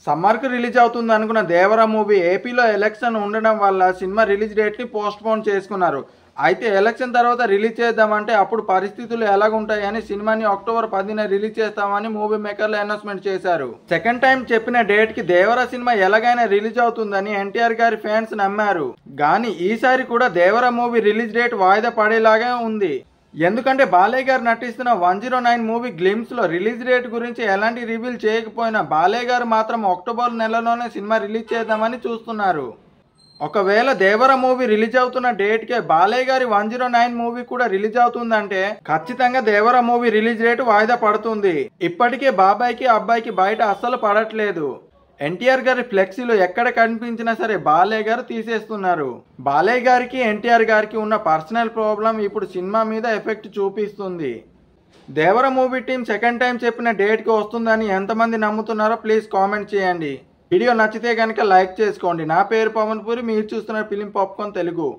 సమ్మర్కు release అవుతుంది అనుకున్న Devara movie ఏపీలో ఎలక్షన్ ఉండడం వల్ల సినిమా రిలీజ్ డేట్ని పోస్ట్పోన్ చేసుకున్నారు. అయితే ఎలక్షన్ తర్వాత రిలీజ్ చేద్దామంటే అప్పుడు పరిస్థితులు ఎలాగుంటాయని సినిమాని అక్టోబర్ 10న రిలీజ్ చేస్తామని మూవీ మేకర్లు అనౌన్స్మెంట్ చేశారు. సెకండ్ టైం చెప్పిన డేట్కి దేవరా సినిమా ఎలాగైనా రిలీజ్ అవుతుందని ఎన్టీఆర్ గారి ఫ్యాన్స్ నమ్మారు. కానీ ఈసారి కూడా దేవరా మూవీ రిలీజ్ డేట్ వాయిదా పడేలాగా ఉంది. ఎందుకంటే బాలయ్య గారు నటిస్తున్న 109 మూవీ గ్లిమ్స్లో రిలీజ్ డేట్ గురించి ఎలాంటి రివీల్ చేయకపోయినా బాలయ్య గారు మాత్రం అక్టోబర్ నెలలోనే సినిమా రిలీజ్ చేద్దామని చూస్తున్నారు. ఒకవేళ దేవరా మూవీ రిలీజ్ అవుతున్న డేట్కే బాలయ్య గారి 109 మూవీ కూడా రిలీజ్ అవుతుందంటే ఖచ్చితంగా దేవరా మూవీ రిలీజ్ డేట్ వాయిదా పడుతుంది. ఇప్పటికే బాబాయ్కి అబ్బాయికి బయట అస్సలు పడట్లేదు. ఎన్టీఆర్ గారి ఫ్లెక్సీలో ఎక్కడ కనిపించినా సరే బాలయ్య గారు తీసేస్తున్నారు. బాలయ్య గారికి ఎన్టీఆర్ గారికి ఉన్న పర్సనల్ ప్రాబ్లం ఇప్పుడు సినిమా మీద ఎఫెక్ట్ చూపిస్తుంది. Devara movie team second time చెప్పిన డేట్కి వస్తుందని ఎంతమంది నమ్ముతున్నారో ప్లీజ్ కామెంట్ చేయండి. వీడియో నచ్చితే కనుక లైక్ చేసుకోండి. నా పేరు పవన్ పూరి, మీరు చూస్తున్న ఫిలిం పాప్కార్న్ తెలుగు.